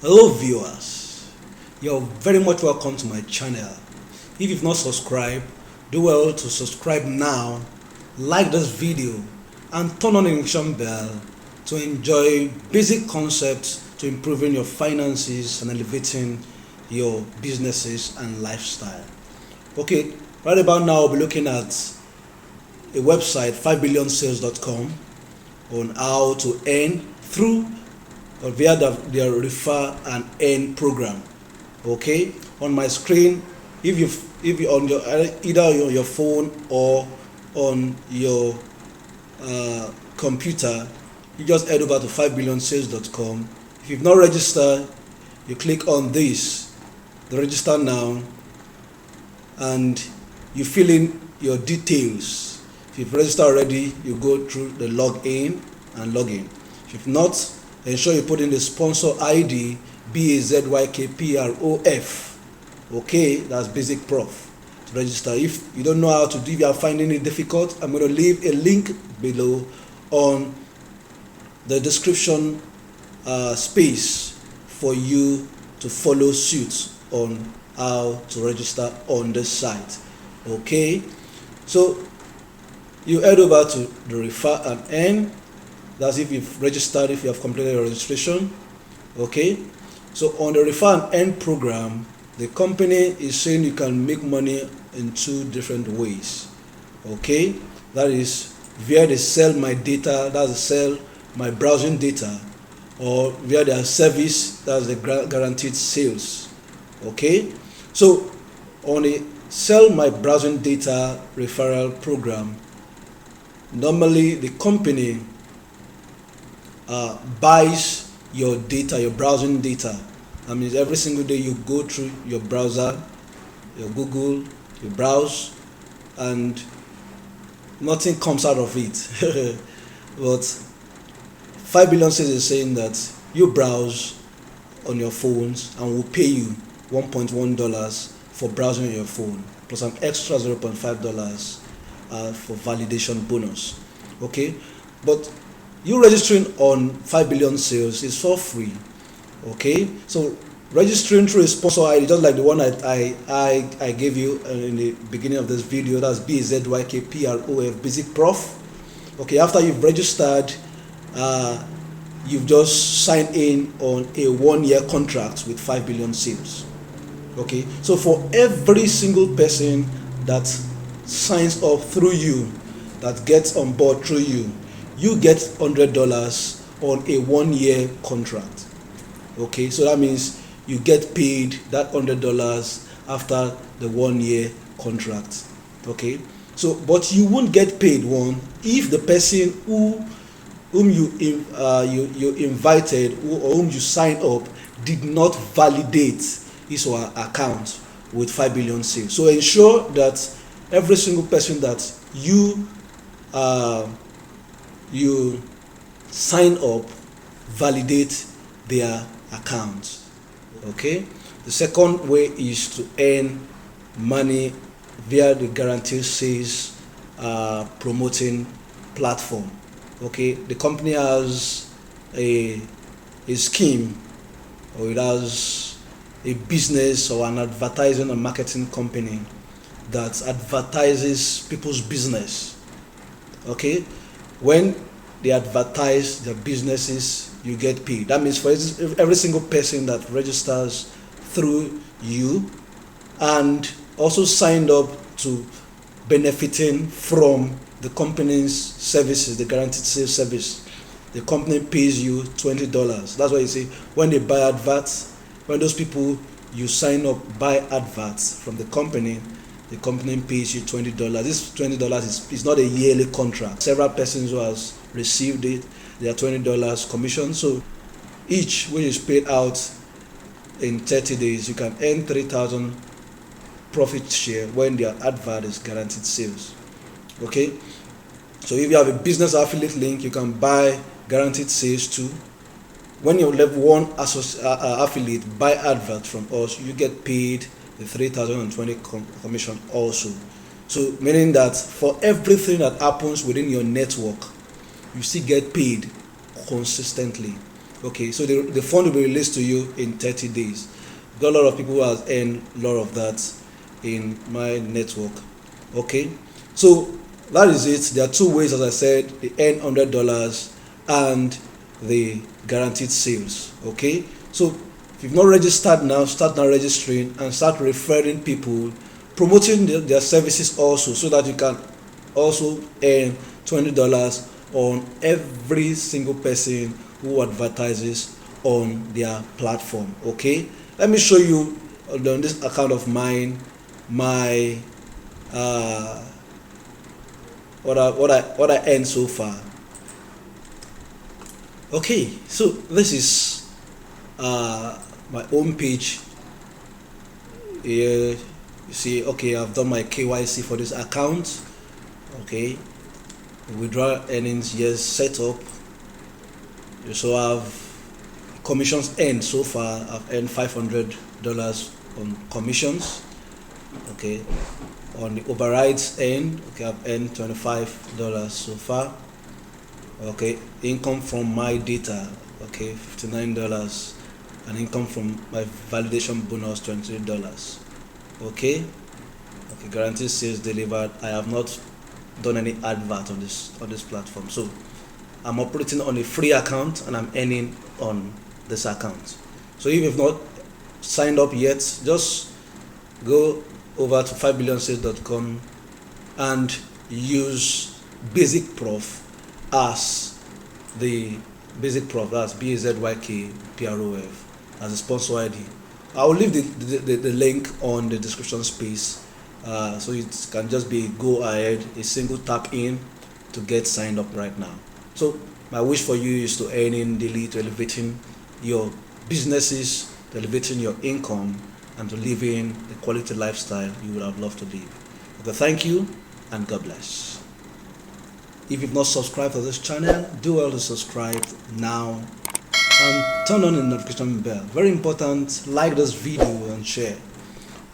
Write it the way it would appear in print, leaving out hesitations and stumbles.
Hello viewers, you're very much welcome to my channel. If you've not subscribed, do well to subscribe now, like this video and turn on the notification bell to enjoy basic concepts to improving your finances and elevating your businesses and lifestyle. Okay, right about now we'll be looking at a website 5billionsales.com on how to earn through or via their refer and earn program. Okay, on my screen, if you on your either on your phone or on your computer, you just head over to 5billionsales.com. If you've not registered, you click on the register now, and you fill in your details. If you've registered already, you go through the login and login. If you've not, ensure you put in the sponsor ID BAZYKPROF. Okay, that's basic prof to register. If you don't know how to do, if you are finding it difficult, I'm going to leave a link below on the description space for you to follow suit on how to register on the site. Okay, so you head over to the refer and earn. That's if you've registered, if you have completed your registration. Okay, so on the refer and earn program, the company is saying you can make money in two different ways. Okay, that is via they sell my data, that's they sell my browsing data, or via their service, that's the guaranteed sales. Okay, so on the sell my browsing data referral program, normally the company buys your data, your browsing data. That means every single day you go through your browser, your Google, you browse, and nothing comes out of it. But 5 billion Sales is saying that you browse on your phones and will pay you $1.1 for browsing on your phone, plus an extra $0.5 for validation bonus. Okay, but you registering on 5 billion sales is for free. Okay, so registering through a sponsor ID, just like the one I gave you in the beginning of this video, that's BAZYKPROF, basic prof. Okay, after you've registered, you've just signed in on a 1-year contract with 5 billion sales. Okay, so for every single person that signs up through you, that gets on board through you, you get $100 on a 1-year contract. Okay, so that means you get paid that $100 after the 1-year contract. Okay, so but you won't get paid one if the person whom you invited or whom you signed up did not validate his or her account with 5 billion sales. So ensure that every single person that you sign up, validate their account. Okay, the second way is to earn money via the guaranteed sales promoting platform. Okay, the company has a scheme, or it has a business or an advertising and marketing company that advertises people's business. Okay, when they advertise their businesses, you get paid. That means for every single person that registers through you and also signed up to benefiting from the company's services, the guaranteed sales service, the company pays you $20. That's why you see when they buy adverts, when those people you sign up buy adverts from the company pays you $20. This $20 is not a yearly contract. Several persons who has received it, they are $20 commission. So each which is paid out in 30 days, you can earn 3,000 profit share when their advert is guaranteed sales. Okay, so if you have a business affiliate link, you can buy guaranteed sales too. When you level 1 affiliate buy advert from us, you get paid the 3,020 commission also. So meaning that for everything that happens within your network, you still get paid consistently. Okay, so the fund will be released to you in 30 days. Got a lot of people who have earned a lot of that in my network. Okay, so that is it. There are two ways, as I said: the earn $100 and the guaranteed sales. Okay, so if you've not registered now, start now registering and start referring people, promoting their services also, so that you can also earn $20 on every single person who advertises on their platform. Okay, let me show you on this account of mine my what I earned so far. Okay, so this is my home page. Here you see, okay, I've done my KYC for this account. Okay, withdraw earnings, yes, set up. You also have commissions earned so far. I've earned $500 on commissions. Okay, on the overrides earned, okay, I've earned $25 so far. Okay, income from my data, okay, $59, and income from my validation bonus, $23. Okay, guaranteed sales delivered. I have not done any advert on this platform, so I'm operating on a free account and I'm earning on this account. So if you've not signed up yet, just go over to 5billionsales.com and use Basic Prof as the Basic Prof, that's BAZYKPROF, as a sponsor ID. I will leave the link on the description space, so it can just be go ahead, a single tap in to get signed up right now. So my wish for you is to earning daily, to elevating your businesses, to elevating your income, and to living the quality lifestyle you would have loved to live. Okay, thank you and God bless. If you've not subscribed to this channel, do well to subscribe now and turn on the notification bell. Very important, like this video and share.